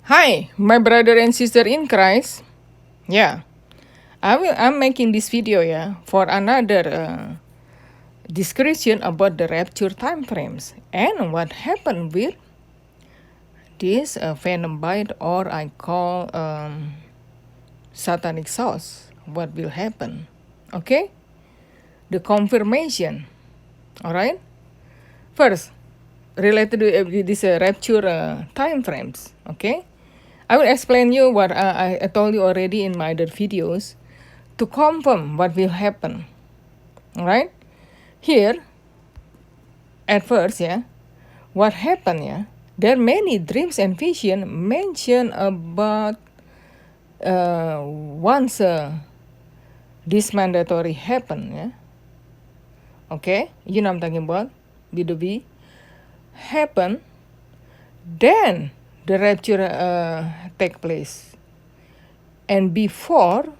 Hi, my brother and sister in Christ. Yeah, I'm making this video for another discussion about the rapture time frames and what happened with this phantom bite, or I call satanic sauce. What will happen? Okay, the confirmation. All right. First, related to this rapture time frames. Okay, I will explain you what I told you already in my other videos to confirm what will happen. All right. Here, at first, what happened? There are many dreams and vision mentioned about once this mandatory happen. Okay, you know I'm talking about. Did the happen? Then the rapture take place, and before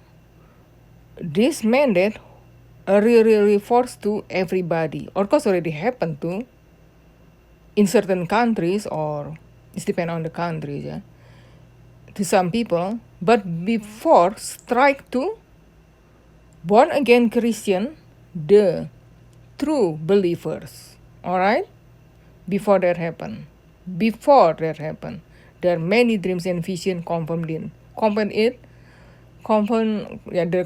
this mandate really forced to everybody. Of course, already happened to in certain countries, or it's depend on the countries, to some people. But before strike to born again Christian, the true believers. All right, before that happened, there are many dreams and vision confirm the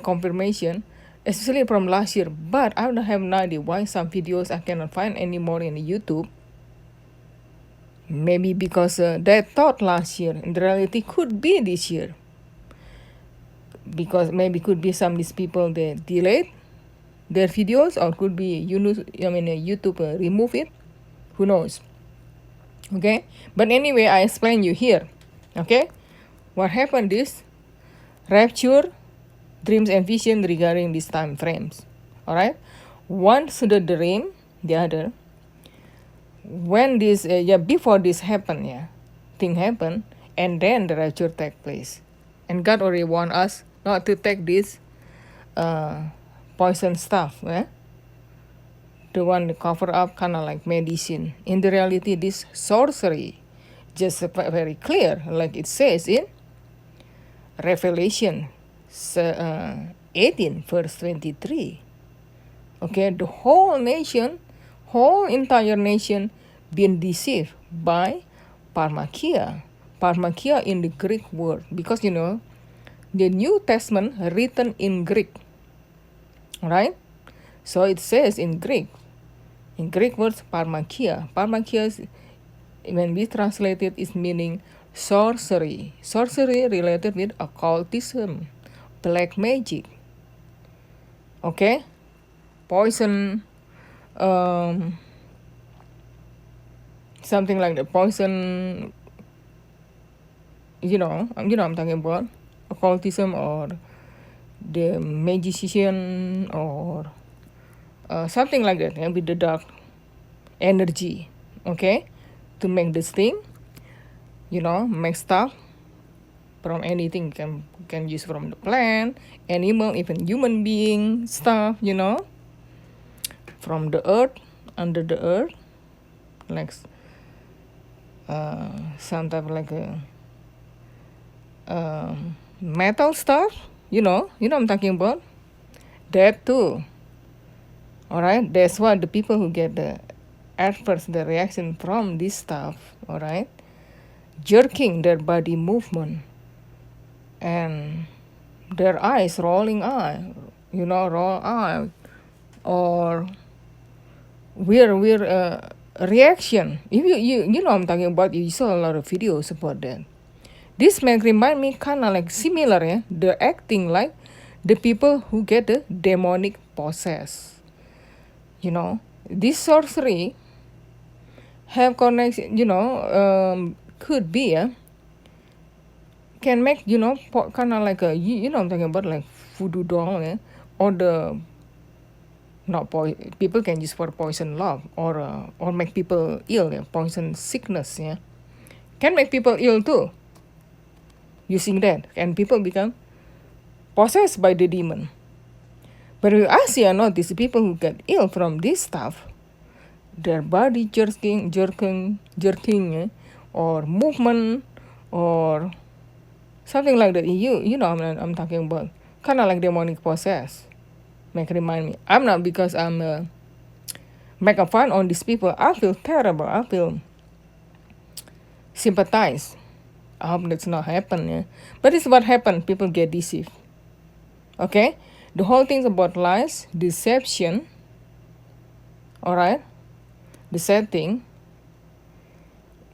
confirmation, especially from last year. But I don't have no idea why some videos I cannot find anymore in YouTube. Maybe because they thought last year, in reality could be this year. Because maybe could be some of these people they delayed their videos, or could be YouTube remove it. Who knows? Okay, but anyway, I explain you here. Okay, what happened is rapture, dreams and vision regarding these time frames. All right, one the dream, the other when this before this happened, thing happened, and then the rapture take place. And God already warned us not to take this poison stuff, the one to cover up, kind of like medicine. In the reality, this sorcery, just very clear, like it says in Revelation 18 verse 23. Okay, the whole entire nation being deceived by pharmakia. Pharmakia in the Greek word, because the New Testament written in Greek, right? So it says in Greek words pharmakia. Pharmakia, when we translate it, is meaning sorcery. Sorcery related with occultism, black magic. Okay, poison, something like the poison. I'm talking about occultism, or the magician, or something like that, with the dark energy. Okay, to make this thing, make stuff from anything. Can use from the plant, animal, even human being stuff. From the earth, under the earth, like some type of like a metal stuff. I'm talking about that too. All right, that's why the people who get at first the reaction from this stuff, all right, jerking their body movement and their eyes rolling eye, roll eye, or weird reaction. If you know I'm talking about, you saw a lot of videos about that. This may remind me kind of like similar, the acting like the people who get the demonic possess. This sorcery have connection, could be, can make, kind of like I'm talking about like voodoo doll, or the not people can use for poison love, or make people ill, poison sickness, can make people ill too, using that, and people become possessed by the demon. But I see or not, these people who get ill from this stuff, their body jerking, or movement, or something like that. You know I'm talking about. Kind of like demonic possess. Remind me. I'm not because I'm making fun on these people. I feel terrible. I feel sympathize. I hope that's not happen. Yeah? But it's what happened. People get deceived. Okay? The whole thing's about lies, deception. Alright? The sad thing.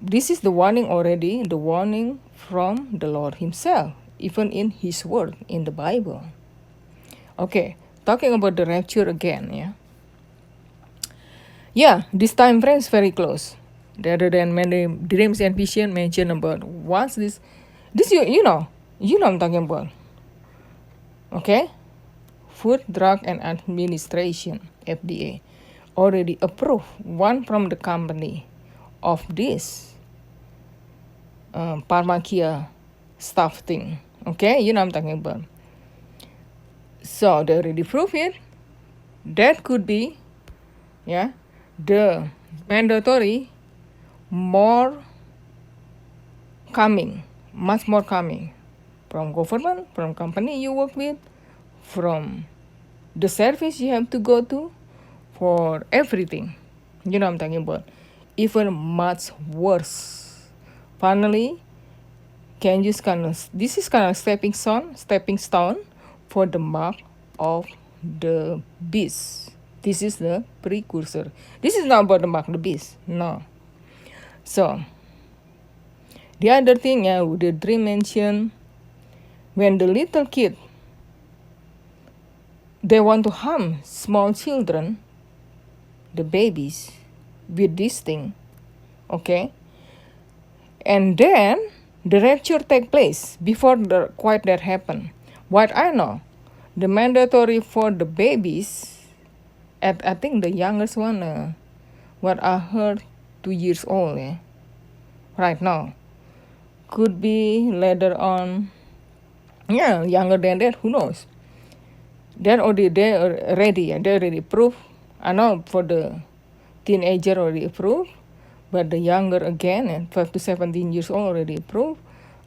This is the warning already. The warning from the Lord Himself. Even in His word in the Bible. Okay. Talking about the rapture again. Yeah. Yeah, this time frame is very close. Rather than many dreams and vision mentioned about once this you know I'm talking about. Okay? Food, Drug and Administration (FDA) already approved one from the company of this pharmacia stuff thing. Okay, you know I'm talking about. So they already proved it. That could be, yeah, the mandatory more coming, much more coming from government, from company you work with, from the service you have to go to, for everything. You know what I'm talking about. Even much worse. Finally, can use this is kind of stepping stone for the mark of the beast. This is the precursor. This is not about the mark of the beast. No. So the other thing, yeah, the dream mentioned when the little kid they want to harm small children, the babies, with this thing, okay, and then the rapture take place before the quite that happen. What I know, the mandatory for the babies, at I think the youngest one, what I heard, 2 years old, yeah, right now, could be later on, yeah, younger than that, who knows. They're already they already approved. I know for the teenager already approved, but the younger again, and 12 to 17 years old already approved.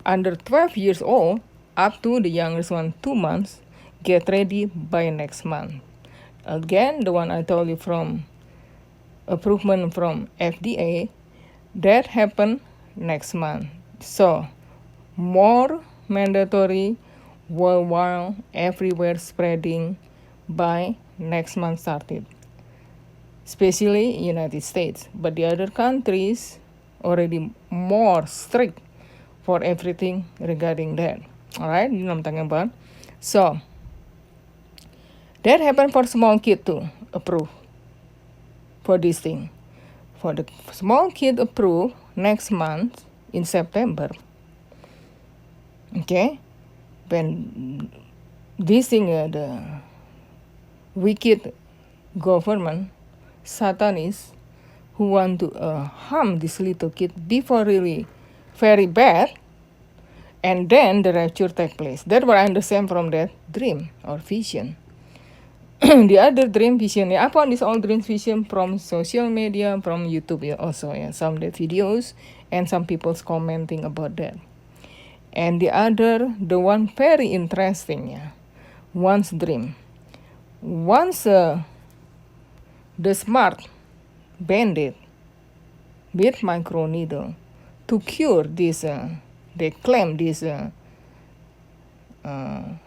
Under 12 years old, up to the youngest one 2 months, get ready by next month. Again, the one I told you from approval from FDA, that happen next month. So more mandatory worldwide, everywhere spreading by next month started, especially United States. But the other countries already more strict for everything regarding that. All right, you know what I'm talking about. So that happened for small kid too, approve for this thing. For the small kid approve next month in September. Okay, when this thing, the wicked government, Satanists, who want to harm this little kid before really very bad, and then the rapture take place. That's what I understand from that dream or vision. The other dream vision, yeah, I found this all dream vision from social media, from YouTube, yeah, also, yeah, some of the videos and some people's commenting about that. And the other, the one very interesting, yeah, once dream. Once the smart bandit with microneedle to cure this, they claim this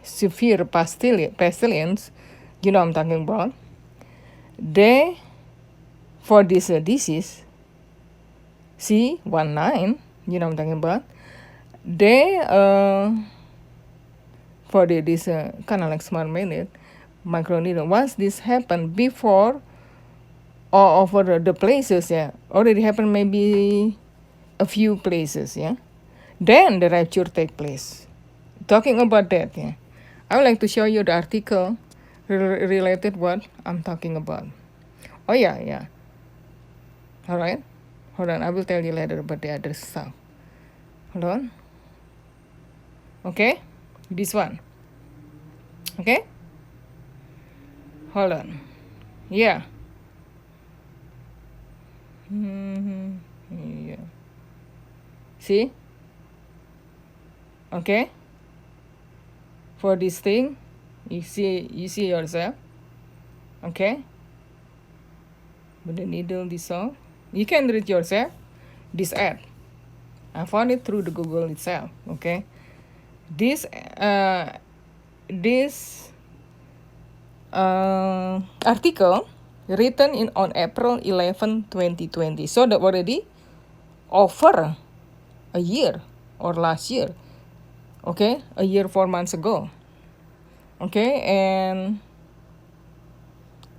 severe pestilence, you know what I'm talking about. They, for this disease, C19, you know what I'm talking about, they, for this kind of like smart bandit, microneedle, once this happened before or over the places, yeah, already happened maybe a few places, yeah, then the rapture take place. Talking about that, yeah, I would like to show you the article related what I'm talking about. Oh yeah. All right, hold on, I will tell you later about the other stuff. Hold on. Okay, this one. Okay, hold on. Yeah. Yeah. See? Okay, for this thing, you see yourself. Okay, with the needle dissolve, you can read yourself this ad. I found it through the Google itself. Okay, this this article written on April 11, 2020. So that already over a year or last year. Okay, a year 4 months ago. Okay, and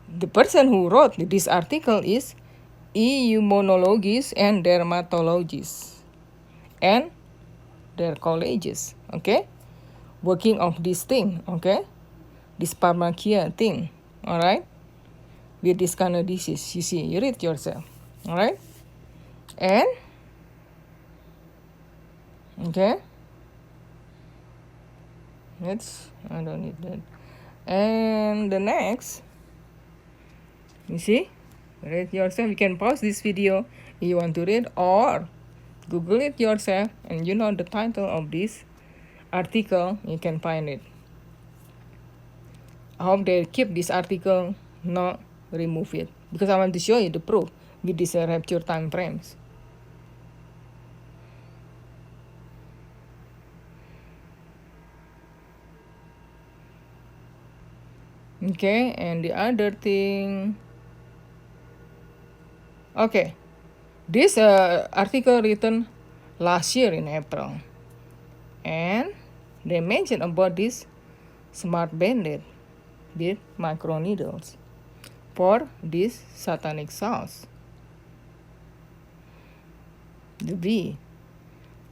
the person who wrote this article is immunologists and dermatologists and their colleges. Okay, working of this thing. Okay, this pharmacia thing. All right, with this kind of disease. You see, you read yourself. All right, and okay, I don't need that. And the next, you see, read yourself. You can pause this video if you want to read, or Google it yourself, and you know the title of this article, you can find it. I hope they keep this article, not remove it, because I want to show you the proof with these rapture time frames. Okay, and the other thing, okay, this article written last year in April, and they mentioned about this smart bandit with microneedles for this satanic sauce. The B.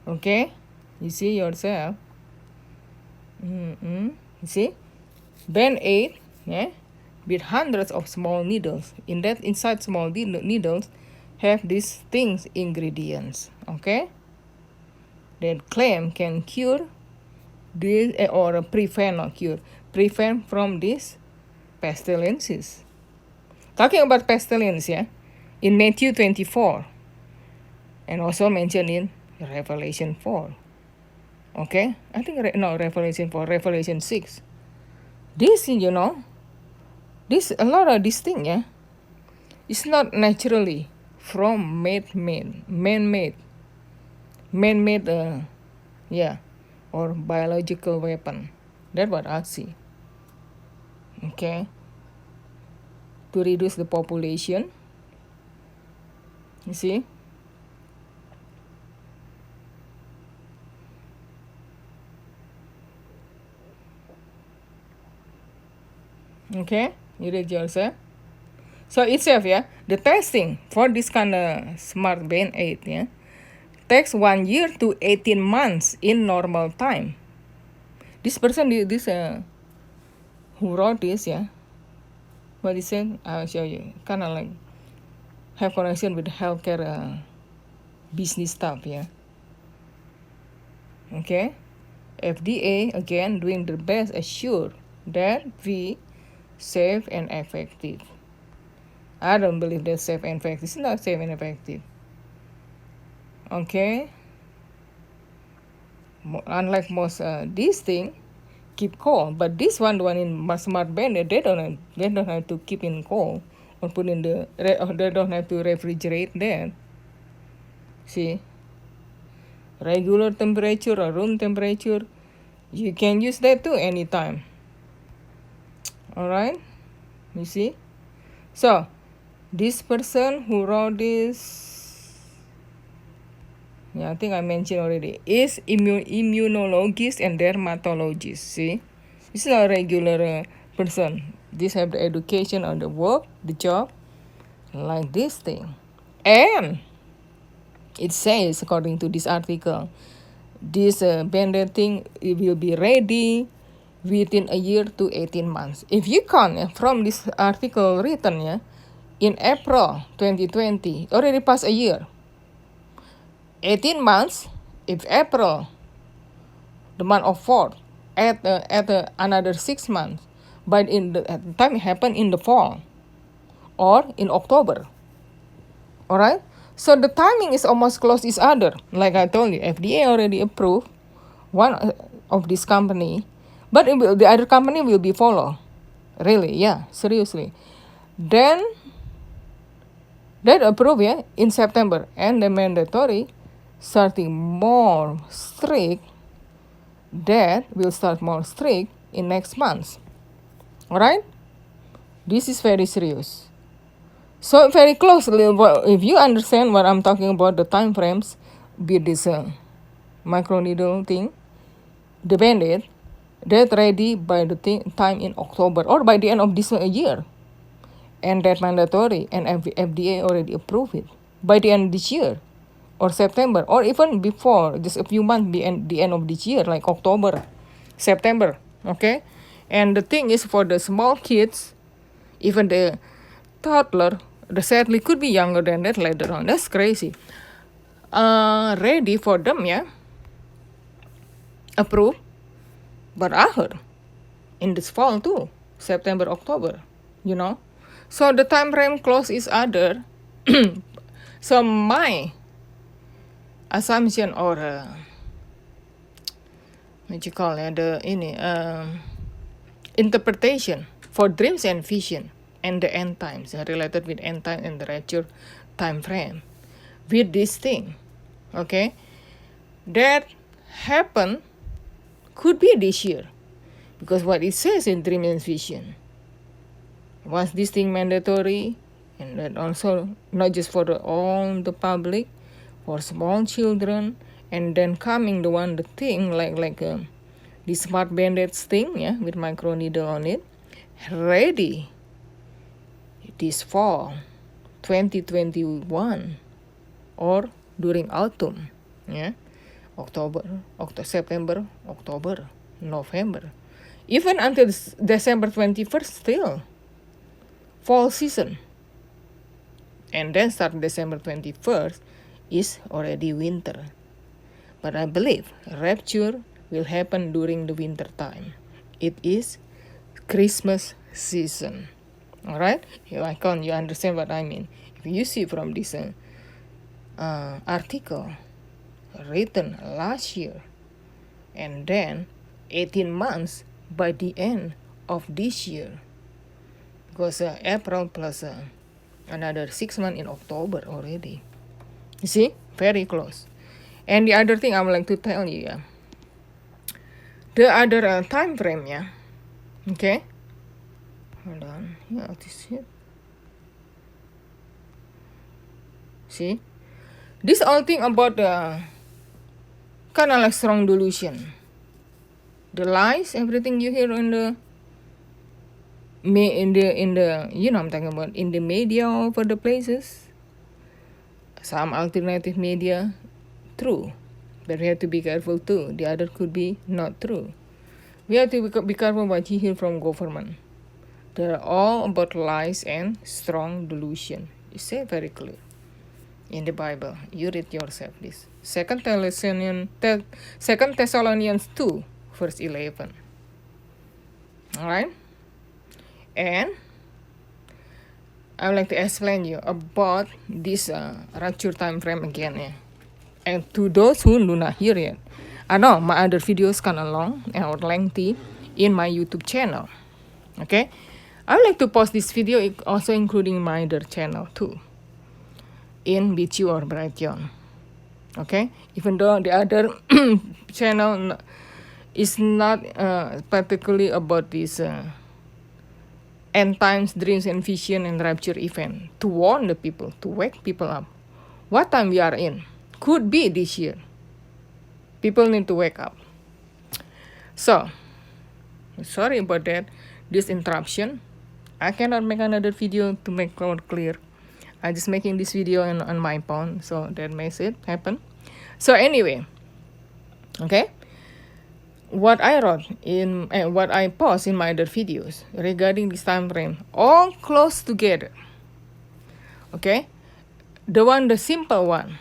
Okay, you see yourself. You see, band 8, yeah, with hundreds of small needles. Inside small needles have these things ingredients. Okay, that claim can cure this or prevent, not cure, prevent from this pestilences. Talking about pestilence, yeah, in Matthew 24, and also mentioned in Revelation 4. Okay, I think Revelation 4, Revelation 6. This, you know, this a lot of this thing, yeah, it's not naturally from man-made, yeah, or biological weapon. That's what I see. Okay, to reduce the population. You see. Okay, you read yourself. So itself, yeah, the testing for this kind of smart band 8, yeah, takes 1 year to 18 months in normal time. This person, who wrote this, yeah, what he said, I'll show you. Kind of like have connection with healthcare business stuff, yeah. Okay, FDA again doing the best assure that we safe and effective. I don't believe that's safe and effective. It's not safe and effective. Okay. Unlike most these things, keep cold. But this one, the one in smart band, they don't have to keep in cold or put in the or they don't have to refrigerate that. See, regular temperature or room temperature, you can use that too anytime. All right, you see. So this person who wrote this, yeah, I think I mentioned already, is immunologist and dermatologist. See, this is not a regular person. This have the education on the work, the job, like this thing. And it says, according to this article, this banded thing, it will be ready within a year to 18 months. If you count from this article written, yeah, in April 2020, already passed a year. 18 months, if April, the month of 4th, at another 6 months, but at the time it happened in the fall or in October. All right, so the timing is almost close each other. Like I told you, FDA already approved one of this company, but the other company will be follow. Really, yeah, seriously. Then that approve, yeah, in September, and the mandatory starting more strict, that will start more strict in next month. Alright? This is very serious. So very closely, if you understand what I'm talking about, the time frames with this microneedle thing, the Band-Aid, that ready by the time in October or by the end of this year. And that mandatory, and FDA already approved it by the end of this year or September, or even before, just a few months the end of this year, like October, September. Okay. And the thing is, for the small kids, even the toddler, the sadly could be younger than that later on. That's crazy. Ready for them, yeah, approved, but I heard in this fall too, September, October, you know. So the time frame close each other. So my assumption, or what you call it, interpretation for dreams and vision and the end times, related with end time and the rapture time frame with this thing, okay, that happen could be this year, because what it says in dream and vision, once this thing mandatory, and then also not just for all the public, for small children, and then coming the thing like the smart bandage thing, yeah, with microneedle on it, ready this fall 2021 or during autumn, yeah, September, October, November, even until December 21st, still fall season. And then start December 21st is already winter. But I believe rapture will happen during the winter time. It is Christmas season. Alright? You understand what I mean. If you see from this article written last year, and then 18 months by the end of this year, because April plus another 6 months in October already. You see, very close. And the other thing I would like to tell you, yeah, the other time frame, yeah, okay, hold on, yeah, this is it. See, this all thing about the kind of like strong delusion, the lies, everything you hear in the you know I'm talking about, in the media all over the places, some alternative media, true, but we have to be careful too. The other could be not true. We have to be careful what you hear from government. They're all about lies and strong delusion. It's say very clear in the Bible. You read yourself this. 2 Thessalonians 2, verse 11. Alright? And I would like to explain you about this rapture time frame again. Yeah. And to those who do not hear it, I know my other videos kind of long or lengthy in my YouTube channel. Okay, I would like to post this video also including my other channel too, in BTU or Brighteon. Okay, even though the other channel is not particularly about this end times, dreams and vision and rapture event, to warn the people, to wake people up. What time we are in? Could be this year. People need to wake up. So, sorry about that, this interruption. I cannot make another video to make more clear. I'm just making this video on my phone, so that makes it happen. So anyway, okay, what I wrote in what I post in my other videos regarding this time frame, all close together. Okay, the simple one.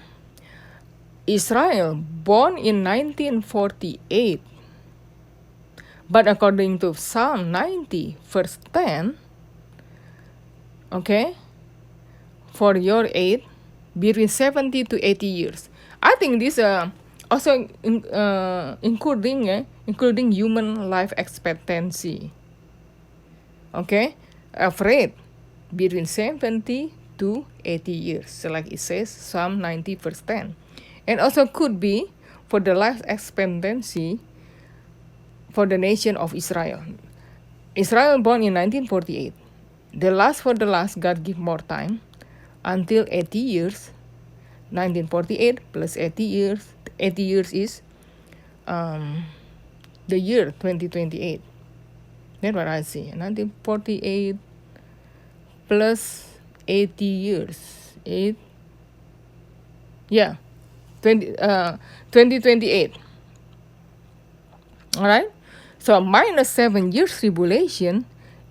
Israel born in 1948, but according to Psalm 90 verse 10, okay, for your age between 70 to 80 years. I think this also including human life expectancy. Okay, average between 70 to 80 years, so like it says Psalm 90 verse 10. And also could be for the life expectancy for the nation of Israel. Israel born in 1948. For the last, God give more time until 80 years. 1948 plus 80 years. 80 years is the year 2028. That's what I see. 1948 plus 80 years. 2028. All right. So minus 7 years tribulation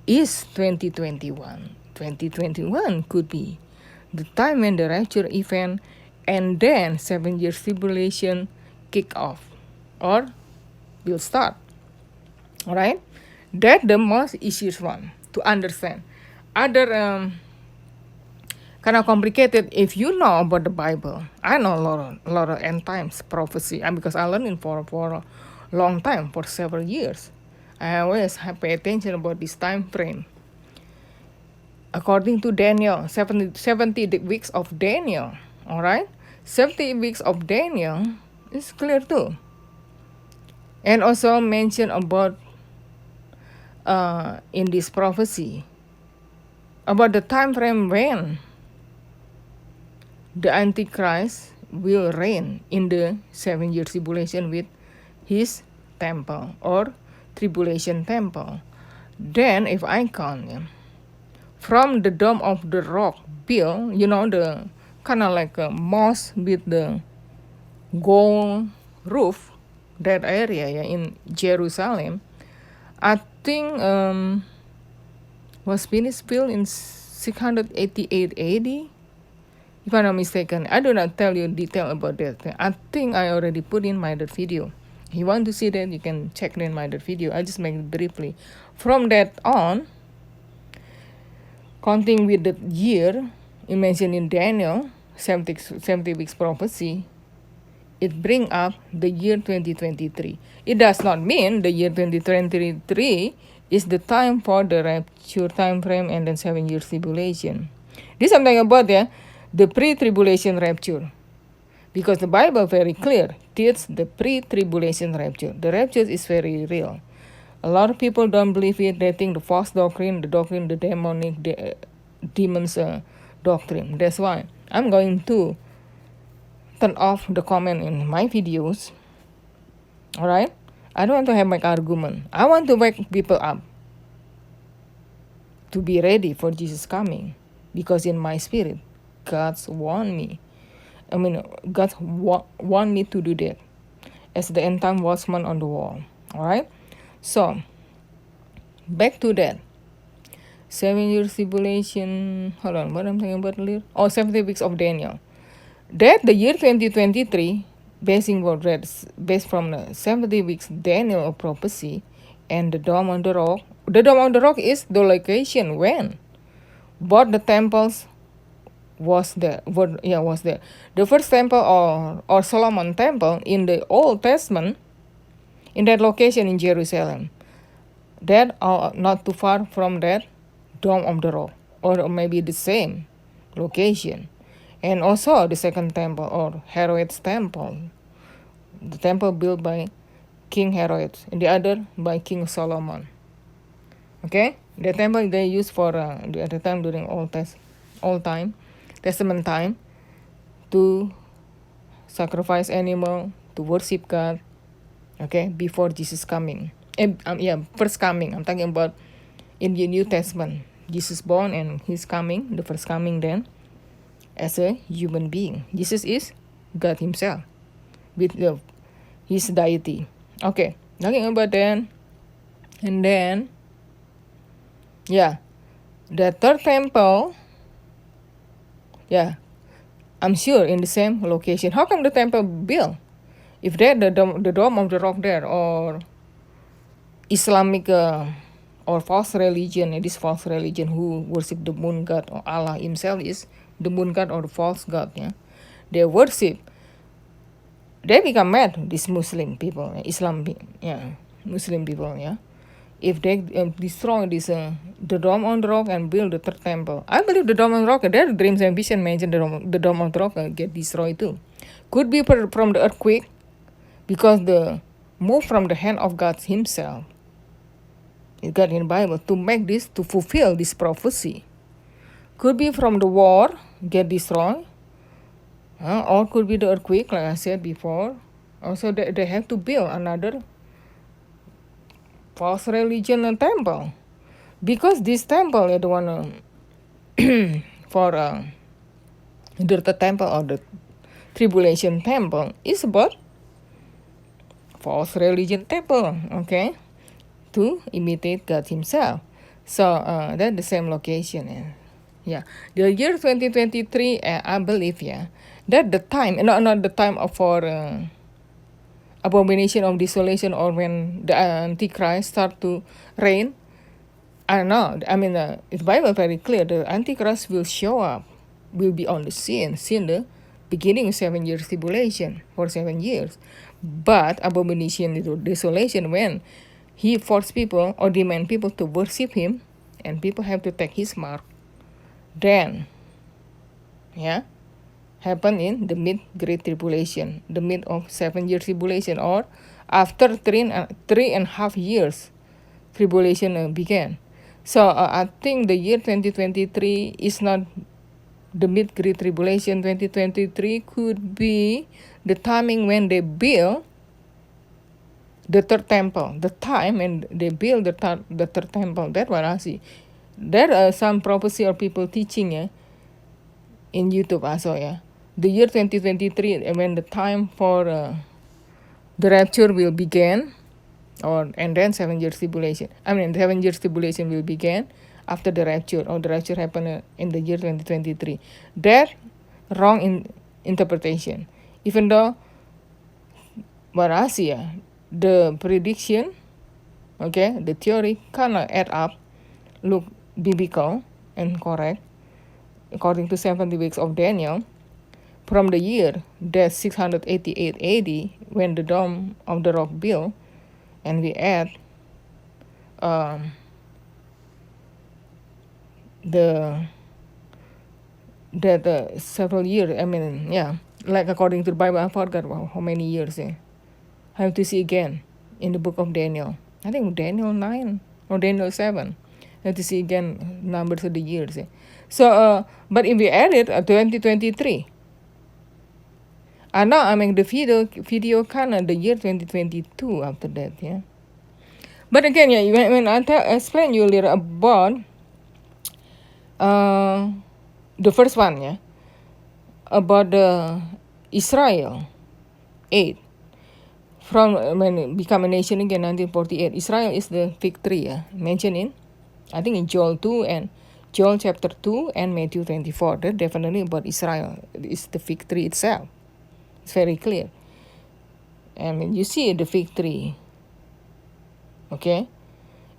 is 2021. 2021 could be the time when the rapture event and then 7 years tribulation kick off or will start. All right. That's the most easiest one to understand. Other kind of complicated. If you know about the Bible, I know a lot of end times prophecy, and because I learned it for a long time, for several years, I always have pay attention about this time frame. According to Daniel, 70 weeks of Daniel, all right, 70 weeks of Daniel is clear too, and also mention about in this prophecy about the time frame when the Antichrist will reign in the 7 year tribulation with his temple or tribulation temple. Then if I count, from the Dome of the Rock built, the kind of like a mosque with the gold roof, that area in Jerusalem, I think was finished built in 688 AD. If I'm not mistaken, I do not tell you detail about that. I think I already put in my video. If you want to see that, you can check in my video. I just make it briefly. From that on, counting with the year you mentioned in Daniel, 70 weeks prophecy, it bring up the year 2023. It does not mean the year 2023 is the time for the rapture time frame and then 7 years tribulation. This is something about the pre-tribulation rapture, because the Bible very clear teaches the pre-tribulation rapture. The rapture is very real. A lot of people don't believe it. They think the false doctrine, the demonic, demons doctrine. That's why I'm going to turn off the comment in my videos. All right, I don't want to have my argument. I want to wake people up to be ready for Jesus coming, because in my spirit, God's want me. God want me to do that as the end time watchman on the wall. All right. So back to that 7 years tribulation. Hold on, what I'm talking about earlier? 70 weeks of Daniel. That the year 2023, based from the 70 weeks Daniel of prophecy and the Dome on the Rock. The Dome on the Rock is the location when both the temples was there. The first temple or Solomon temple in the Old Testament, in that location in Jerusalem, that are not too far from that Dome of the Rock, or maybe the same location. And also the second temple, or Herod's temple, the temple built by King Herod, and the other by King Solomon. Okay, the temple they used for the other time during Old Testament time, to sacrifice animal, to worship God. Okay, before Jesus coming. First coming. I'm talking about in the New Testament. Jesus born and he's coming, the first coming then, as a human being. Jesus is God himself with his deity. Okay, talking about then, and then, the third temple, I'm sure in the same location. How come the temple built? If that the Dome of the Rock there, or Islamic or false religion, it is false religion who worship the moon god, or Allah himself is the moon god or the false god. They worship they become mad, these Muslim people, Muslim people, if they destroy this the Dome on the Rock and build the third temple. I believe the Dome on the Rock, their dreams and vision mention the Dome on the Rock get destroyed too. Could be from the earthquake, because the move from the hand of God himself, it got in the Bible, to make this, to fulfill this prophecy. Could be from the war, get destroyed, or could be the earthquake, like I said before. Also, they have to build another false religion and temple, because this temple is the one for the third temple or the tribulation temple is about false religion temple, okay, to imitate God himself. So that's the same location. The year 2023, I believe, that the time, not the time for abomination of desolation, or when the Antichrist start to reign. I don't know. I mean, the Bible very clear. The Antichrist will show up, will be on the scene the beginning of 7 years tribulation for 7 years. But abomination is desolation, when he force people or demand people to worship him, and people have to take his mark. Then, happen in the mid-great tribulation, the mid of 7 years tribulation, or after 3.5 years tribulation began. So I think the year 2023 is not the mid-great tribulation. 2023 could be the timing when they build the third temple, the time when they build the third temple. That's what I see. There are some prophecy or people teaching in YouTube also, the year 2023, when the time for the rapture will begin, and then 7 years tribulation. 7 years tribulation will begin after the rapture, or the rapture happen in the year 2023. That wrong interpretation. Even though what I see, the prediction, the theory cannot add up, look biblical and correct, according to 70 weeks of Daniel, from the year that 688 AD, when the Dome of the Rock built, and we add the several years. Like according to the Bible, I forgot how many years. I have to see again in the book of Daniel. I think Daniel 9 or Daniel 7. I have to see again numbers of the years. So, but if we add it 2023, and now I make the video canon the year 2022 after that, But again, when I explain you a little about the first one, about the Israel 8, from when it become a nation again, 1948. Israel is the fig tree, mentioned in, I think, in Joel 2 and Joel chapter 2 and Matthew 24. That's definitely about Israel. It's the fig tree itself. It's very clear. You see the fig tree. Okay?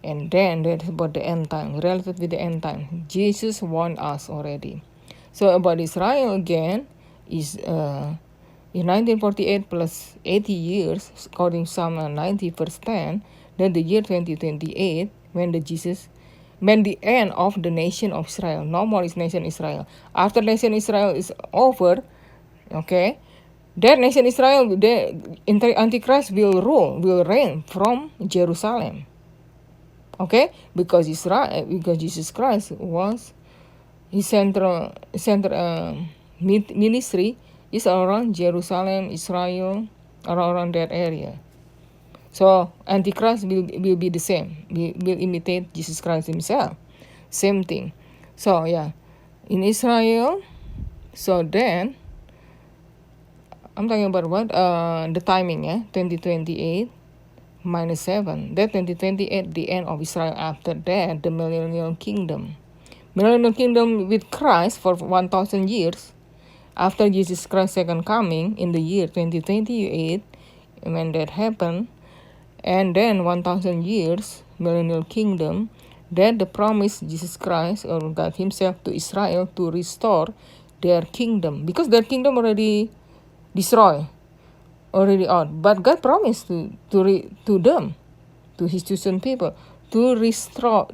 And then that's about the end time, related with the end time. Jesus warned us already. So about Israel again is in 1948 plus 80 years, according to Psalm 90 verse 10, then the year 2028, when the end of the nation of Israel. No more is nation Israel. After nation Israel is over, that nation Israel, the Antichrist will reign from Jerusalem. Because Jesus Christ was his central ministry is around Jerusalem, Israel, around that area. So Antichrist will be the same. Will imitate Jesus Christ himself. Same thing. So in Israel. So then, I'm talking about what? The timing, 2028 minus 7. That 2028, the end of Israel. After that, the millennial kingdom. Millennial kingdom with Christ for 1,000 years. After Jesus Christ's second coming in the year 2028, when that happened, and then 1,000 years, millennial kingdom, that the promise Jesus Christ or God himself to Israel to restore their kingdom. Because their kingdom already destroyed. already out. But God promised to them, to His chosen people, to restore,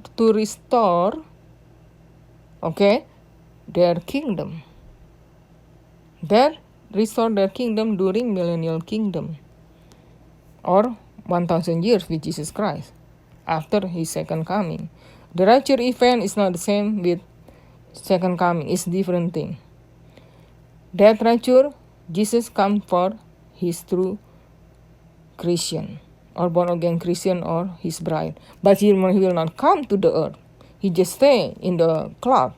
okay, their kingdom. That restore their kingdom during millennial kingdom, or 1,000 years with Jesus Christ after His second coming. The rapture event is not the same with second coming. It's different thing. That rapture, Jesus come for His true Christian, or born again Christian, or His bride. But He will not come to the earth. He just stay in the cloud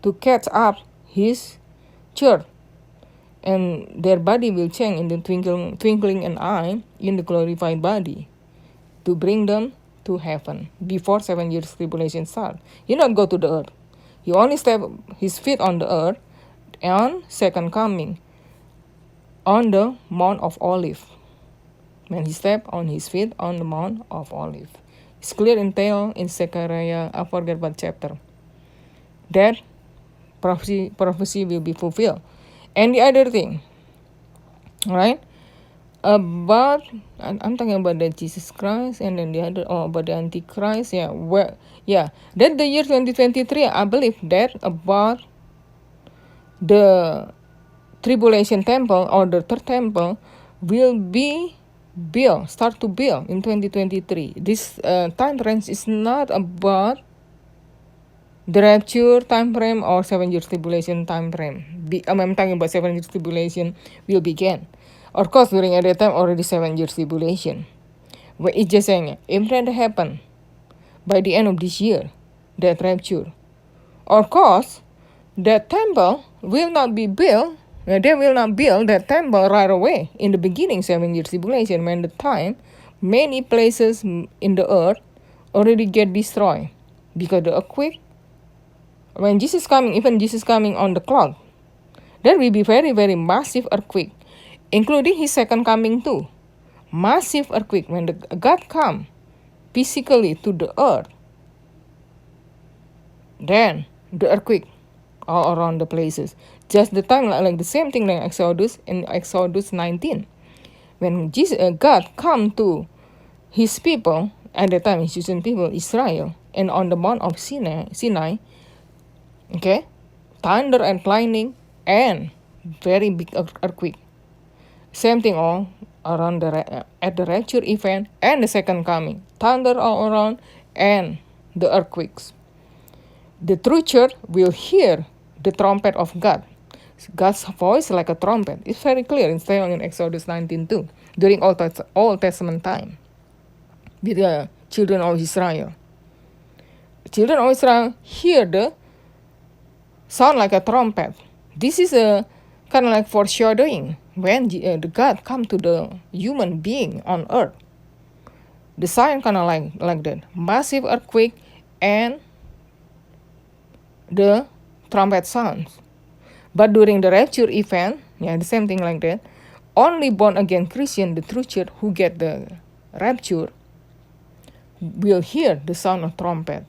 to catch up His church, and their body will change in the twinkling an eye in the glorified body, to bring them to heaven before 7 years tribulation start. He not go to the earth. He only step His feet on the earth on second coming, on the Mount of Olives. When He step on His feet on the Mount of Olives. It's clear in detail in Zechariah, I forget what chapter, that prophecy will be fulfilled. And the other thing, right, about, I'm talking about the Jesus Christ, and then the other, about the Antichrist, that the year 2023, I believe that about the tribulation temple, or the third temple, will be start to build in 2023. This time range is not about the rapture time frame or 7 years tribulation time frame. I'm talking about 7 years tribulation will begin. Of course, during at that time already 7 years tribulation. But it's just saying, if that happen by the end of this year, that rapture, of course, that temple will not be built. They will not build that temple right away in the beginning 7 years tribulation, when the time many places in the earth already get destroyed because the earthquake. When Jesus coming, even Jesus coming on the cloud, there will be very, very massive earthquake, including His second coming too. Massive earthquake when God come physically to the earth. Then the earthquake all around the places. Just the time like the same thing like Exodus in Exodus 19, when God come to His people at the time, His chosen people Israel, and on the Mount of Sinai. Okay, thunder and lightning and very big earthquake. Same thing all around at the rapture event and the second coming. Thunder all around and the earthquakes. The true church will hear the trumpet of God. God's voice like a trumpet. It's very clear in Exodus 19 too, during Old Testament time, with the children of Israel. Children of Israel hear the sound like a trumpet. This is a kind of like foreshadowing when the God come to the human being on earth. The sign kind of like that, massive earthquake and the trumpet sounds. But during the rapture event, the same thing like that. Only born again Christian, the true church who get the rapture, will hear the sound of trumpet.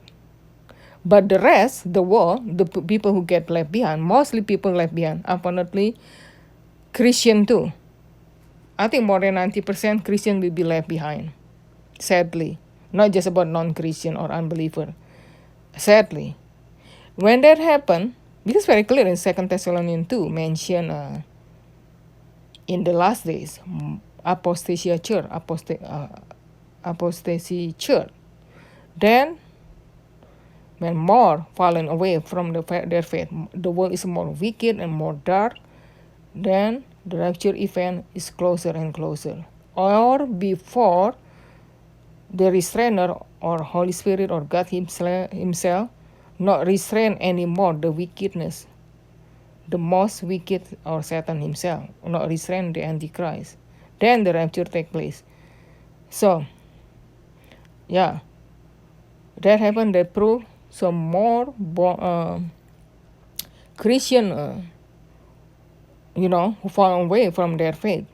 But the rest, the world, the people who get left behind, mostly people left behind, unfortunately, Christian too. I think more than 90% Christian will be left behind. Sadly. Not just about non-Christian or unbeliever. Sadly. When that happen, it is very clear in 2 Thessalonians 2, mentioned in the last days, apostasy church. Then, when more fallen away from their faith, the world is more wicked and more dark, then the rapture event is closer and closer. Or before the restrainer or Holy Spirit or God himself not restrain anymore the wickedness, the most wicked or Satan himself, not restrain the Antichrist, then the rapture take place. So, that happened, that prove some more Christian, who fall away from their faith,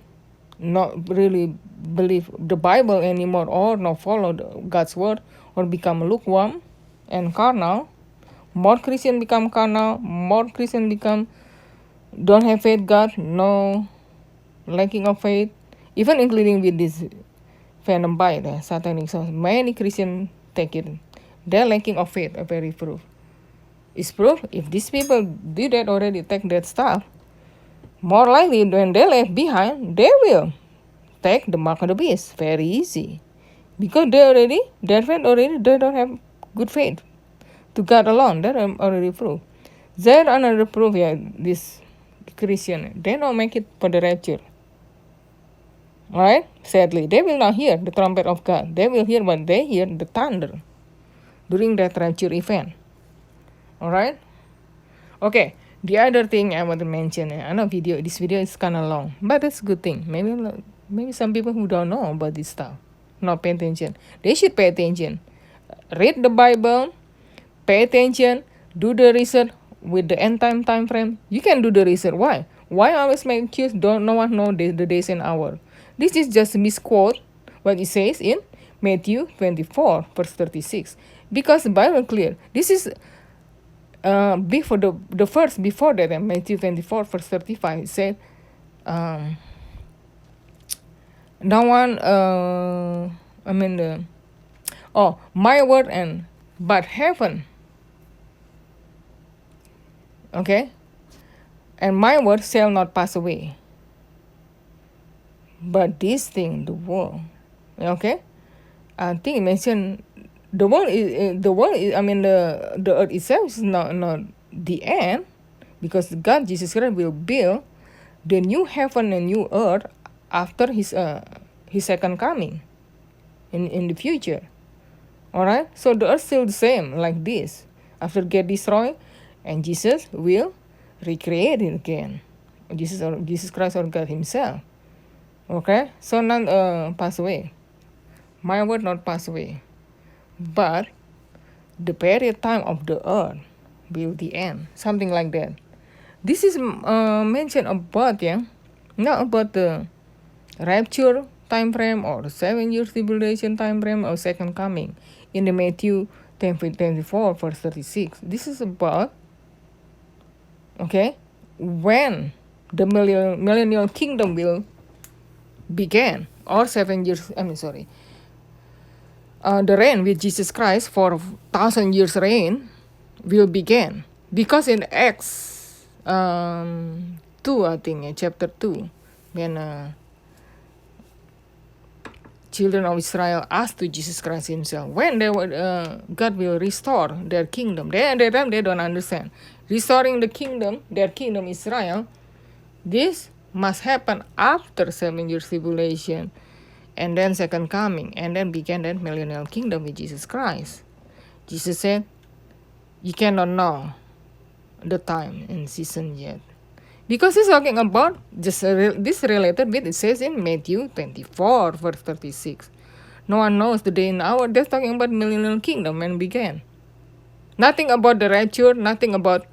not really believe the Bible anymore, or not follow God's word, or become lukewarm and carnal. More Christian become carnal, more Christian become don't have faith God, no lacking of faith, Even including with this Venom Bite, satanic source, many Christians take it. They're lacking of faith, a very proof. It's proof if these people did that already, take that stuff, more likely when they left behind, they will take the mark of the beast very easy. Because their faith already, they don't have good faith to God alone. That already proved. Then another proof, this Christian, they don't make it for the rapture. Alright? Sadly, they will not hear the trumpet of God. They will hear what they hear, the thunder, during that rapture event. Alright? Okay, the other thing I want to mention, I know this video is kind of long, but it's a good thing. Maybe some people who don't know about this stuff, not pay attention. They should pay attention. Read the Bible, pay attention, do the research with the end time frame. You can do the research. Why? Why always make excuse? Don't no one know the days and hour. This is just misquote what it says in Matthew 24 verse 36. Because the Bible clear. This is before the verse before that, Matthew 24 verse 35, it said, no one, my word and but heaven, okay, and my word shall not pass away. But this thing, the world, okay, I think it mentioned the world is the earth itself is not the end, because God Jesus Christ will build the new heaven and new earth after his second coming in the future. All right, so the earth still the same like this after get destroyed, and Jesus will recreate it again. Jesus Christ or God Himself. Okay, so none pass away. My word not pass away, but the period time of the earth will the end, something like that. This is mentioned about not about the rapture time frame or the 7 years tribulation time frame or second coming in the Matthew 24 verse 36. This is about, okay, when the millennial kingdom will begin, or 7 years, the reign with Jesus Christ for 1,000 years reign will begin. Because in Acts 2, I think, chapter 2, when children of Israel asked to Jesus Christ Himself when God will restore their kingdom. They don't understand. Restoring the kingdom, their kingdom Israel, this must happen after 7 years tribulation, and then second coming, and then began that millennial kingdom with Jesus Christ. Jesus said, you cannot know the time and season yet. Because he's talking about just this related with, it says in Matthew 24 verse 36. No one knows the day and hour. They're talking about millennial kingdom when began. Nothing about the rapture, nothing about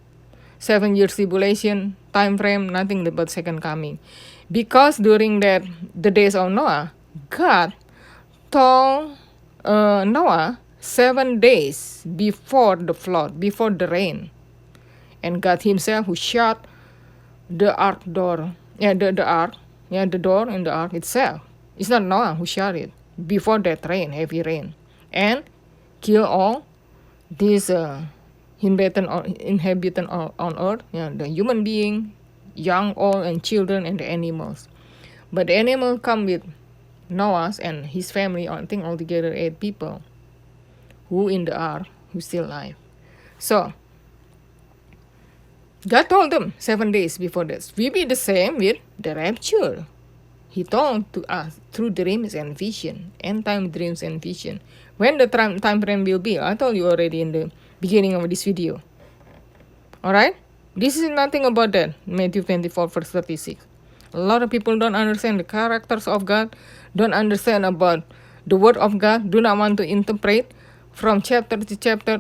7 years tribulation time frame, nothing about second coming. Because during the days of Noah, God told Noah 7 days before the flood, before the rain. And God Himself who shut the ark door, the door in the ark itself. It's not Noah who shut it before that rain, heavy rain, and kill all these inhabitant on earth, the human being, young, old, and children, and the animals. But the animal come with Noah and his family, I think altogether 8 people who in the ark who still alive. So God told them 7 days before this. We be the same with the rapture. He told to us through dreams and vision, end time dreams and vision. When the time frame will be, I told you already in the beginning of this video. Alright? This is nothing about that. Matthew 24 verse 36. A lot of people don't understand the characters of God, don't understand about the word of God, do not want to interpret from chapter to chapter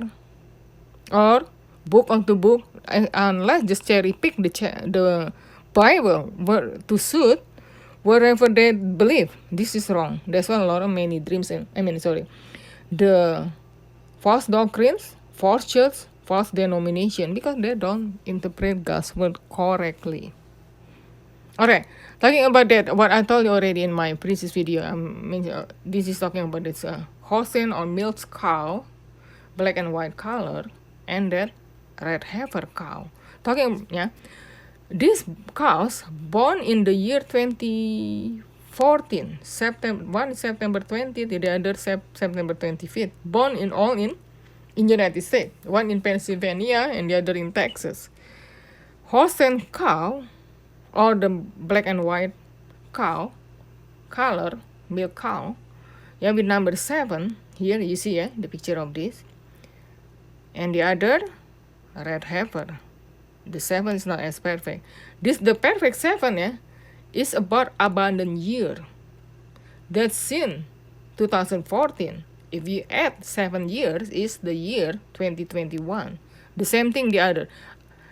or book onto book, unless just cherry pick the Bible to suit wherever they believe. This is wrong. That's why a lot of many dreams the false doctrines, false church, false denomination, because they don't interpret God's word correctly. Alright, Talking about that, what I told you already in my previous video, this is talking about this Holstein or milk cow, black and white color, and that red heifer cow. Talking, yeah, these cows born in the year 2014, September, one September 20th, the other September 25th, born in all in United States, one in Pennsylvania and the other in Texas. Holstein cow, or the black and white cow, color, milk cow, yeah, with number 7, here you see the picture of this, and the other, red heifer. The 7 is not as perfect. The perfect 7 is about abundant year. That's in 2014. If you add 7 years, is the year 2021. The same thing the other.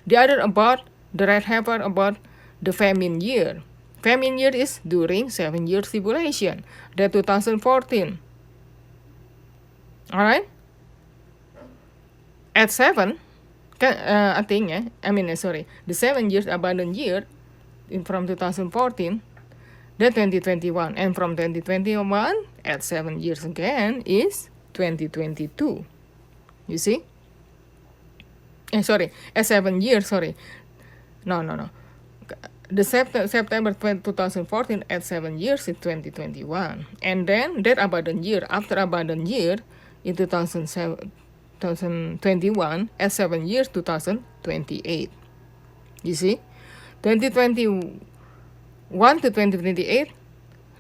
The other about the red heifer about the famine year. Famine year is during 7 years tribulation. That 2014. Alright? At 7, I think, the 7 years abundant year from 2014, then 2021, and from 2021 at 7 years again is 2022. You see? At 7 years, No. The September 2014 at 7 years is 2021. And then that abundant year, after abundant year in 2021 at 7 years 2028. You see? 2021 to 2028,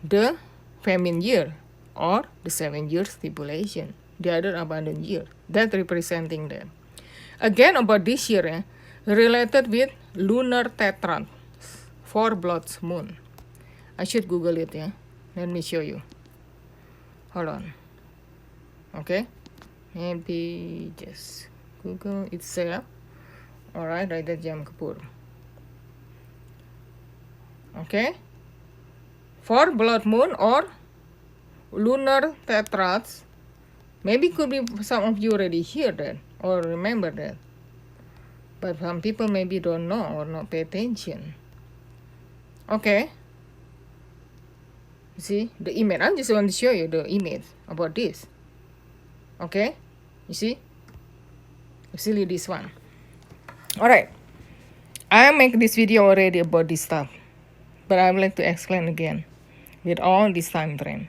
the famine year or the 7 years tribulation, the other abundant year. That representing that. Again about this year, related with lunar tetrad, 4 blood moon. I should Google it, Let me show you. Hold on. Okay. Maybe just Google itself. Alright, Raja Jam Kapur. Okay. 4 blood moon or lunar tetrads. Maybe could be some of you already hear that or remember that. But some people maybe don't know or not pay attention. Okay. See the image. I'm just going to show you the image about this. Okay. You see? Actually this one. Alright. I make this video already about this stuff. But I would like to explain again with all this time frame.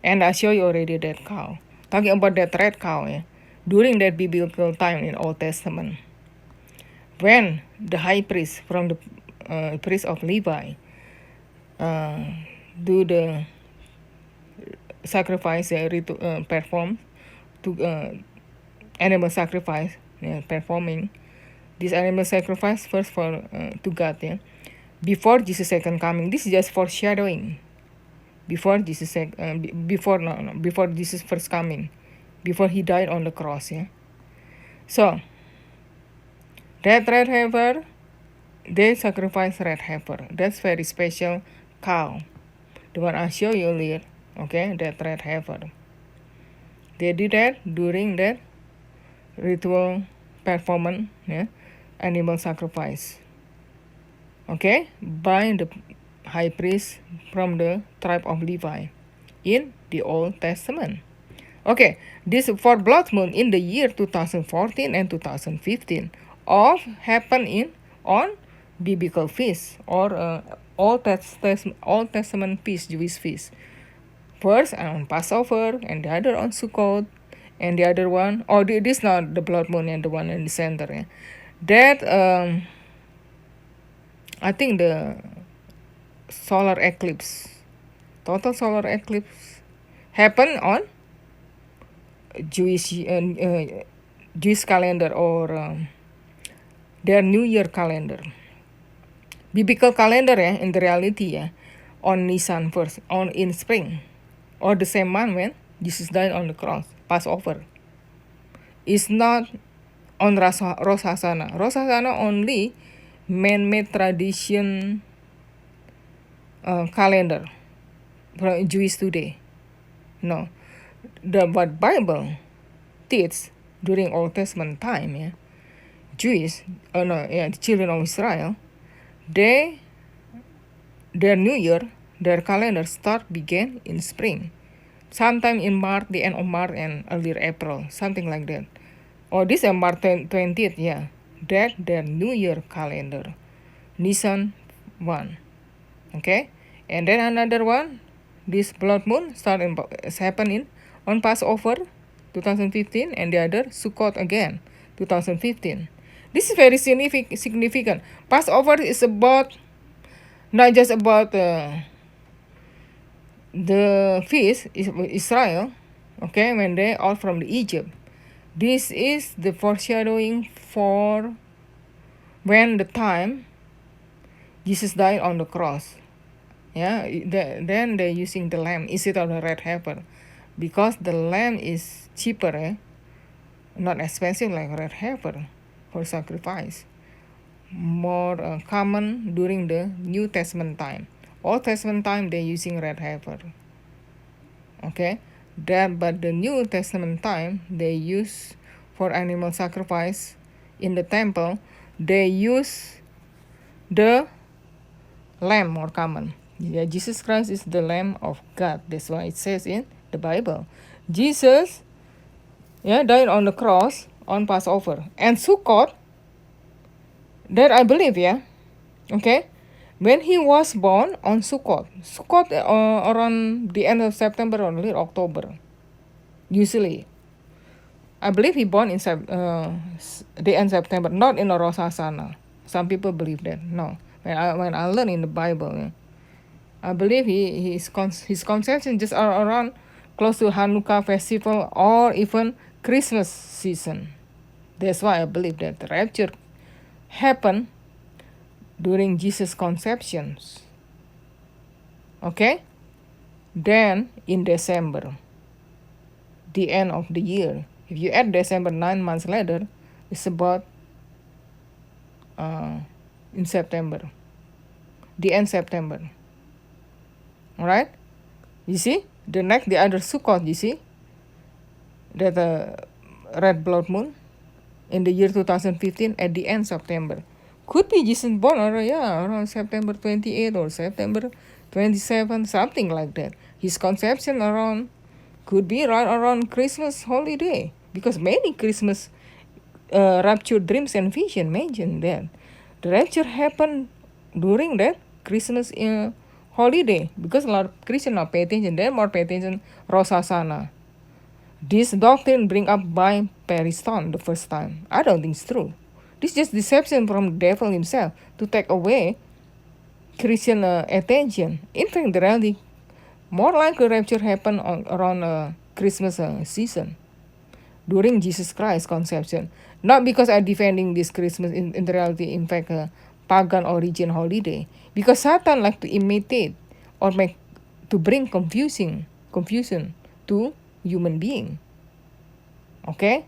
And I show you already that cow. Talking about that red cow, during that biblical time in Old Testament, when the high priest from the priest of Levi do the sacrifice, perform to animal sacrifice, performing this animal sacrifice first for to God, before Jesus' second coming. This is just foreshadowing. Before Jesus' before Jesus' first coming, before he died on the cross, So that red heifer, they sacrifice red heifer. That's very special cow. The one I show you earlier, okay, that red heifer. They did that during that ritual performance, animal sacrifice. Okay, by the high priest from the tribe of Levi in the Old Testament. Okay, this 4 blood moon in the year 2014 and 2015 all happen on biblical feast or Old Testament feast, Jewish feast. First on Passover and the other on Sukkot, and the other one, this not the blood moon and the one in the center. That I think the solar eclipse, total solar eclipse, happen on Jewish calendar or their New Year calendar. Biblical calendar, in the reality, on Nisan first, in spring, or the same month when Jesus died on the cross, Passover. It's not on Rosh Hashanah. Rosh Hashanah only man-made tradition calendar for Jewish today. No, what Bible teaches during Old Testament time, the children of Israel, they their new year, their calendar began in spring. Sometime in March, the end of March and earlier April, something like that. Or this is March 20th, yeah. That their new year calendar. Nisan 1. Okay? And then another one, this blood moon is happening on Passover 2015 and the other Sukkot again 2015. This is very significant. Passover is about not just about the feast is Israel, okay, when they are from the Egypt. This is the foreshadowing for when the time Jesus died on the cross. Yeah, then they're using the lamb instead of the red heifer because the lamb is cheaper, not expensive like red heifer for sacrifice. More common during the New Testament time. Old Testament time they're using red heifer. Okay, but the New Testament time they use for animal sacrifice in the temple. They use the lamb more common. Yeah, Jesus Christ is the Lamb of God. That's why it says in the Bible. Jesus, yeah, died on the cross on Passover. And Sukkot, that I believe, yeah, okay, when he was born on Sukkot. Sukkot around the end of September or late October, usually. I believe he born in the end September, not in Rosh Hashanah. Some people believe that. No, when I learn in the Bible, yeah, I believe his conception just around close to Hanukkah festival or even Christmas season. That's why I believe that the rapture happened during Jesus' conceptions. Okay? Then in December, the end of the year. If you add December 9 months later, it's about in September. The end September. Alright? You see? The other Sukkot, you see? That red blood moon in the year 2015 at the end September. Could be Jesus born around September 28 or September 27, something like that. His conception could be right around Christmas holiday. Because many Christmas rapture dreams and vision mention that. The rapture happened during that Christmas holiday because a lot of Christians not pay attention. They're more pay attention Rosh Hashanah. This doctrine bring up by Periston the first time. I don't think it's true. This is just deception from the devil himself to take away Christian attention. In fact, the reality more likely rapture happened around Christmas season during Jesus Christ conception. Not because I'm defending this Christmas in the reality, in fact, pagan origin holiday. Because Satan like to imitate or to bring confusion to human being. Okay?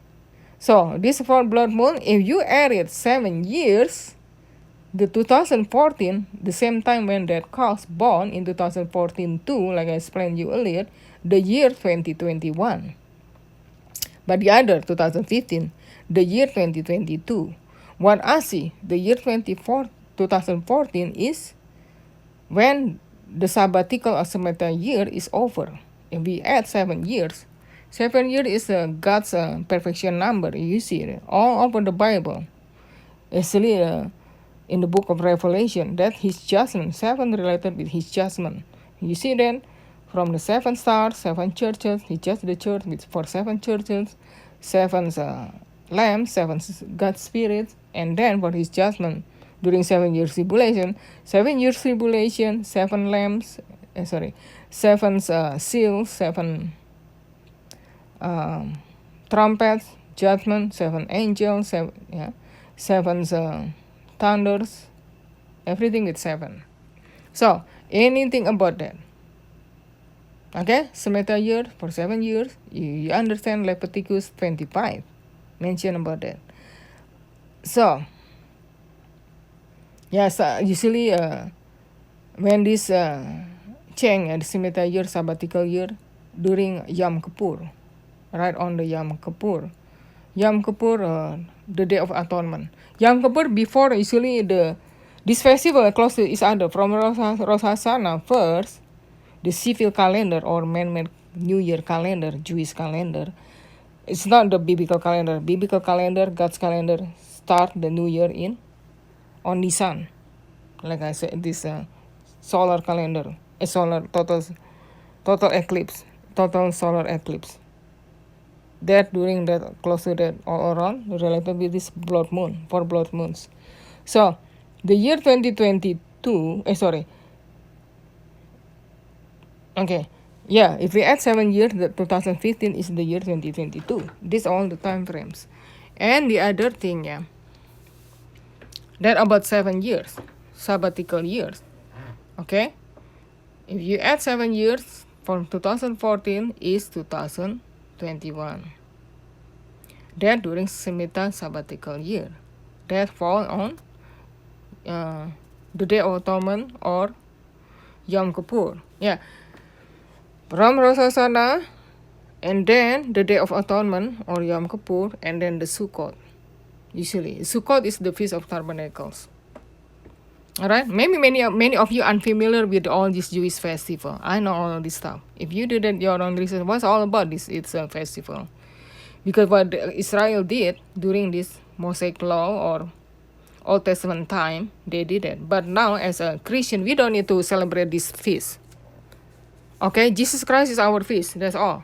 So, this for blood moon, if you add it 7 years, the 2014, the same time when that cows born in 2014 too, like I explained you earlier, the year 2021. But the other 2015, the year 2022. What I see, the year 2014 is when the sabbatical or Shemitah year is over. If we add 7 years, 7 years is God's perfection number. You see it all over the Bible. Actually, in the book of Revelation, that his judgment, 7 related with his judgment. You see then, from the 7 stars, 7 churches, he judged the church for 7 churches, 7 lambs, 7 God's spirits, and then for his judgment during 7 years tribulation, 7 years tribulation, 7 lambs, 7 seals, 7 trumpets, judgment, 7 angels, 7 thunders, everything with 7. So, anything about that. Okay, Shemitah year for 7 years, you understand Leviticus 25, mention about that. So, yes, usually when this change at Shemitah year, sabbatical year, during Yom Kippur, right on the Yom Kippur, the Day of Atonement. Yom Kippur before usually the This festival close to each other from Rosh Hashanah first, the civil calendar or man-made New Year calendar, Jewish calendar. It's not the biblical calendar. Biblical calendar, God's calendar, start the New Year on Nisan. Like I said, this solar calendar, a solar total eclipse, total solar eclipse. That during that close to that all around related with this blood moon, 4 blood moons. So the year 2022, okay, yeah, if we add 7 years, the 2015 is the year 2022. These all the time frames. And the other thing, yeah, that about 7 years, sabbatical years. Okay, if you add 7 years from 2014 is 2021. That during Shemitah sabbatical year. That fall on the Day of Atonement or Yom Kippur. Yeah, from Rosh Hashanah, and then the Day of Atonement or Yom Kippur, and then the Sukkot. Usually, Sukkot is the Feast of Tabernacles. All right, maybe many of you unfamiliar with all this Jewish festival. I know all this stuff. If you did your own research, what's all about this? It's a festival, because what Israel did during this Mosaic law or Old Testament time, they did it. But now, as a Christian, we don't need to celebrate this feast. Okay, Jesus Christ is our feast. That's all.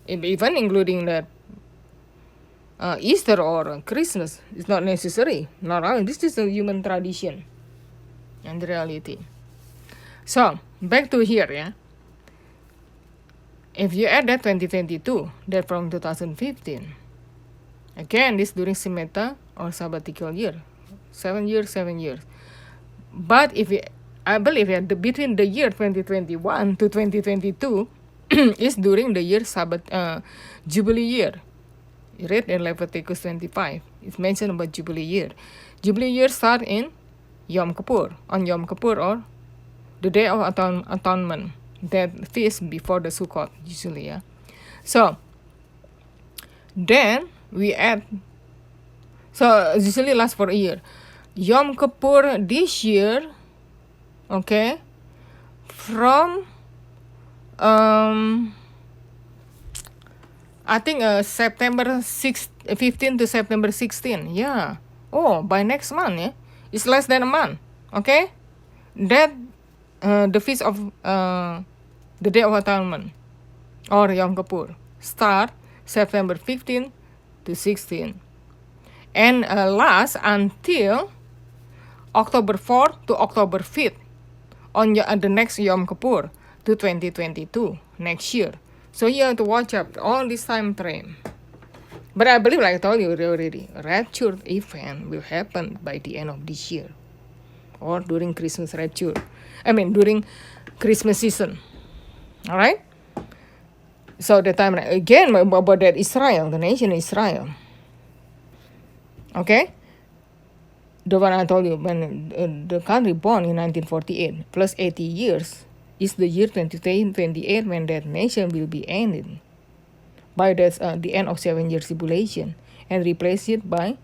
Even including that Easter or Christmas is not necessary. Not all. This is a human tradition and reality. So back to here, yeah. If you add that 2022, that from 2015, again this during Shemitah or sabbatical year, 7 years, 7 years. But if I believe between the year 2021 to 2022 is during the year Jubilee year. You read in Leviticus 25. It's mentioned about Jubilee year. Jubilee year start in Yom Kippur, on Yom Kippur or the Day of Atonement, that feast before the Sukkot usually, yeah. So then we add, so usually lasts for a year. Yom Kippur this year, okay, from I think September 15 to September 16, yeah. Oh, by next month, yeah. It's less than a month, okay? That the feast of the Day of Atonement or Yom Kippur start September 15 to 16 and last until October 4 to October 5th on the next Yom Kippur to 2022 next year. So you have to watch out all this time frame. But I believe, like I told you already, rapture event will happen by the end of this year or during Christmas rapture. During Christmas season. All right? So the time, again, about that Israel, the nation Israel. Okay? The one I told you, when the country born in 1948, plus 80 years, is the year 2028 when that nation will be ended. By the end of 7 years tribulation, and replace it by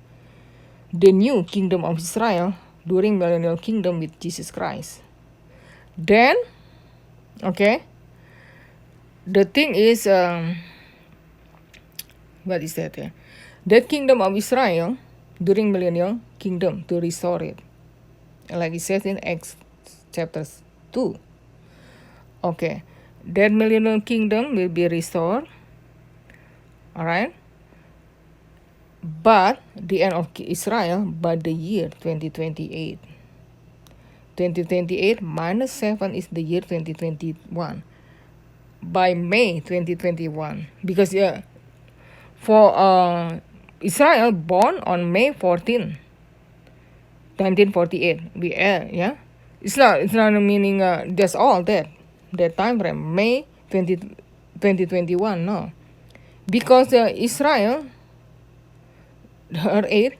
the new kingdom of Israel during millennial kingdom with Jesus Christ. Then, okay, the thing is, what is that? That kingdom of Israel during millennial kingdom to restore it, like it says in Acts chapter 2. Okay, that millennial kingdom will be restored. All right, but the end of Israel by the year 2028. 2028 minus 7 is the year 2021. By May 2021, because for Israel born on May 14, 1948. It's not meaning that's all that time frame May 2021. No. Because Israel, her age,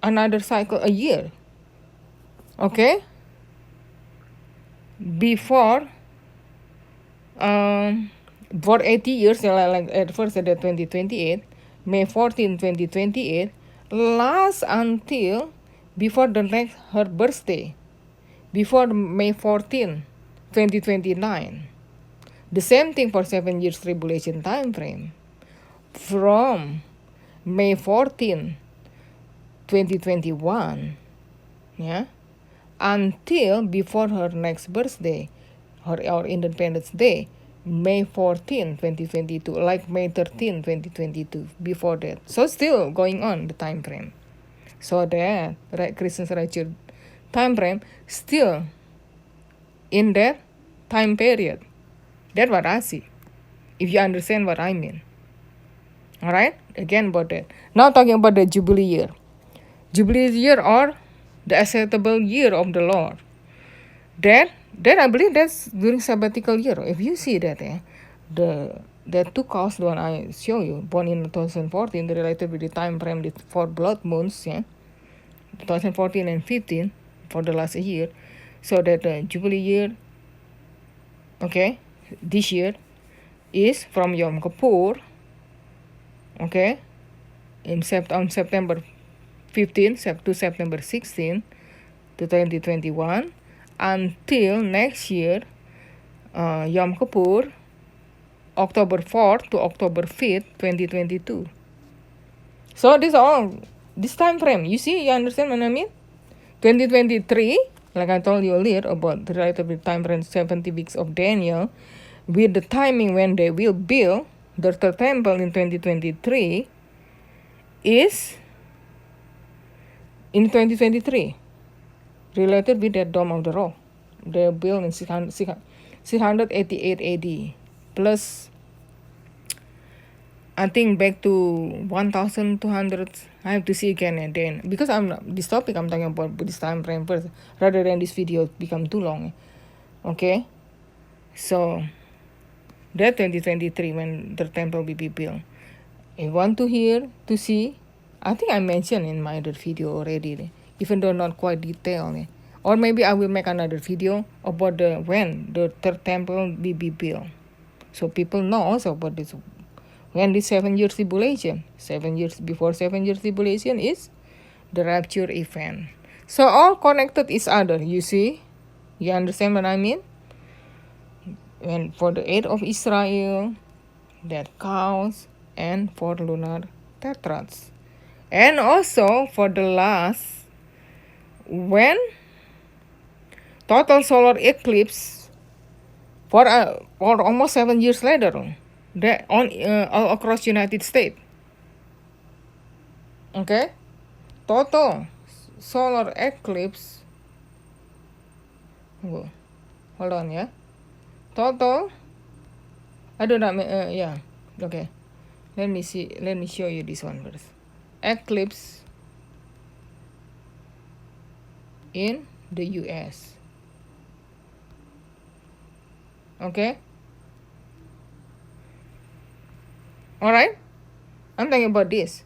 another cycle a year. Okay? Before, for 80 years, like at first at 2028, May 14, 2028, last until before the next her birthday, before May 14, 2029. The same thing for 7 years tribulation time frame. From May 14, 2021, yeah, until before her next birthday, our Independence Day, May 14, 2022, like May 13, 2022, before that. So still going on the time frame. So that Christmas rapture time frame still in that time period. That's what I see. If you understand what I mean. Alright? Again about that. Now talking about the Jubilee year. Jubilee year or the acceptable year of the Lord. That I believe that's during sabbatical year. If you see that, the two cows the one I show you, born in 2014, related with the time frame for blood moons, 2014 and 15 for the last year. So that the Jubilee year, okay, this year is from Yom Kippur, okay, on September 15 to September 16 to 2021 until next year, Yom Kippur, October 4th to October 5th, 2022. So this time frame, you see, you understand what I mean? 2023, like I told you earlier about the relative time frame 70 weeks of Daniel, with the timing when they will build the third temple in 2023 is in 2023, related with that Dome of the Rock. They built in 688 AD, plus I think back to 1200. I have to see again and then, because this topic I'm talking about this time frame first, rather than this video become too long. Okay, so that 2023 when the temple will be built. If you want to hear, to see, I think I mentioned in my other video already, even though not quite detailed. Or maybe I will make another video about when the third temple will be built, so people know also about this. When the 7 years tribulation, 7 years before 7 years tribulation is the rapture event. So all connected each other, you see? You understand what I mean? And for the age of Israel, that cows, and for lunar tetrads. And also for the last, when total solar eclipse for almost 7 years later, all across United States. Okay, total solar eclipse. Hold on, yeah. Total. I do not. Yeah. Okay. Let me see. Let me show you this one first. Eclipse in the U.S. Okay. All right. I'm talking about this.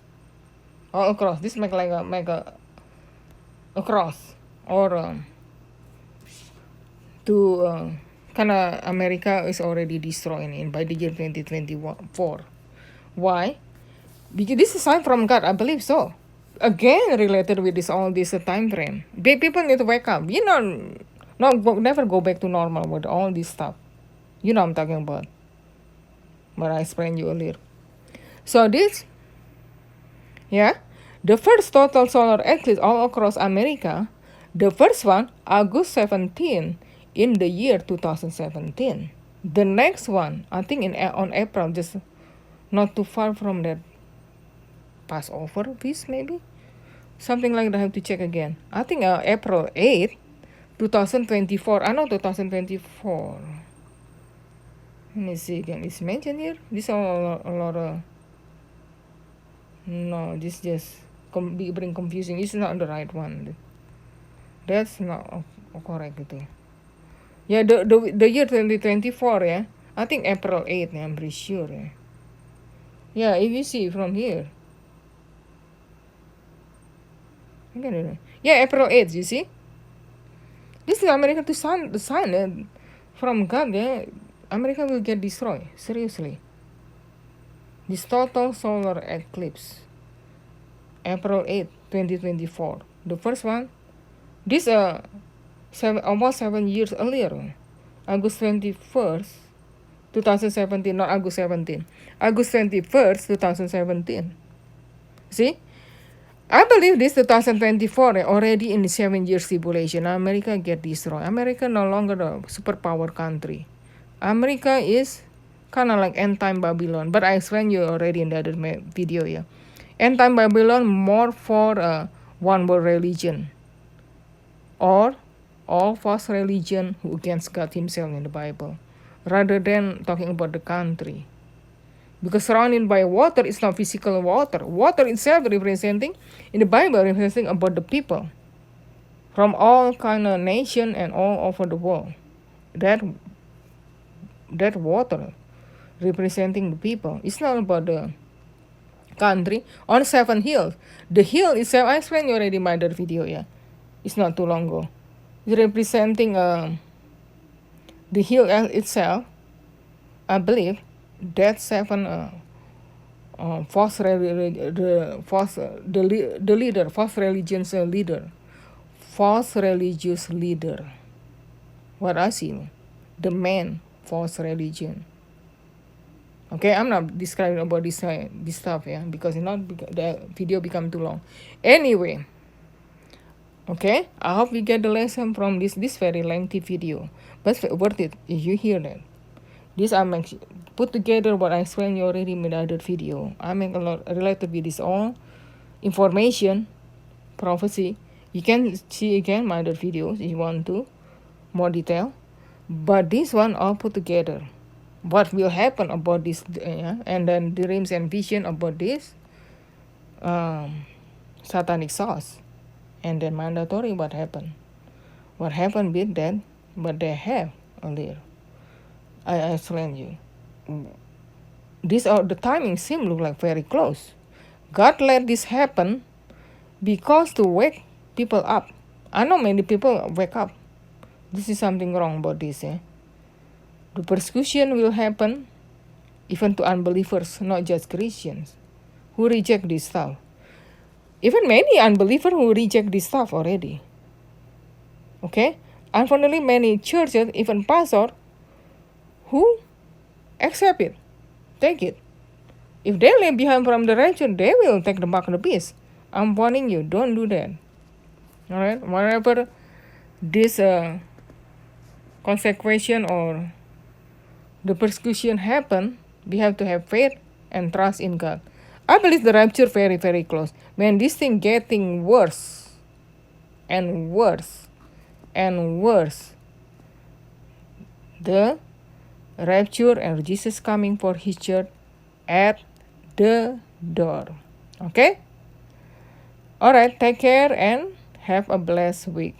All across. This make a across or to kind of America is already destroyed by the year 2024. Why? Because this is sign from God, I believe so. Again, related with all this time frame. People need to wake up. Never go back to normal with all this stuff. You know what I'm talking about. But I explained you earlier. So this, the first total solar eclipse all across America, the first one, August 17, in the year 2017. The next one, I think on April, just not too far from that Passover feast, maybe? Something like that, I have to check again. I think April 8, 2024. I know 2024. Let me see again. It's mentioned here. This all a lot of... No, this just bring confusing. It's not the right one. That's not correct itu. Yeah, the year 2024, yeah. I think April 8, I'm pretty sure, yeah. Yeah, if you see from here. Yeah, April 8, you see? This is America to sign the sign from God, yeah. America will get destroyed, seriously. This total solar eclipse, April 8, 2024. The first one, this almost 7 years earlier, August 21st, 2017, not August 17, August 21st, 2017. See, I believe this 2024 already in the 7 year simulation. America get destroyed. America no longer a superpower country. America is kind of like end time Babylon. But I explained you already in the other video. Yeah, end time Babylon more for one world religion, or all false religion who against God Himself in the Bible, rather than talking about the country. Because surrounded by water, it's not physical water. Water itself representing, in the Bible, representing about the people from all kind of nation and all over the world. That water representing the people. It's not about the country. On 7 hills, the hill itself, I explained already in my other video. Yeah, it's not too long ago. It's representing the hill itself. I believe that seven false leader, false religious leader, false religious leader. What I see, the man false religion. Okay, I'm not describing about this stuff, yeah, because the video become too long. Anyway, okay, I hope you get the lesson from this very lengthy video, but worth it if you hear that. This I make put together what I explained you already in the other video. I make a lot related with this all information, prophecy. You can see again my other videos if you want to more detail. But this one all put together. What will happen about this, and then dreams and vision about this satanic source, and then mandatory what happened with that, but they have earlier. I explained you. The timing seem look like very close. God let this happen because to wake people up. I know many people wake up. This is something wrong about this. The persecution will happen even to unbelievers, not just Christians, who reject this stuff. Even many unbelievers who reject this stuff already. Okay? Unfortunately, many churches, even pastors, who accept it, take it. If they leave behind from the rapture, they will take the mark of the beast. I'm warning you, don't do that. Alright? Whenever this consecration or the persecution happen, we have to have faith and trust in God. I believe the rapture very, very close. When this thing getting worse and worse and worse, the rapture and Jesus coming for His church at the door. Okay? Alright, take care and have a blessed week.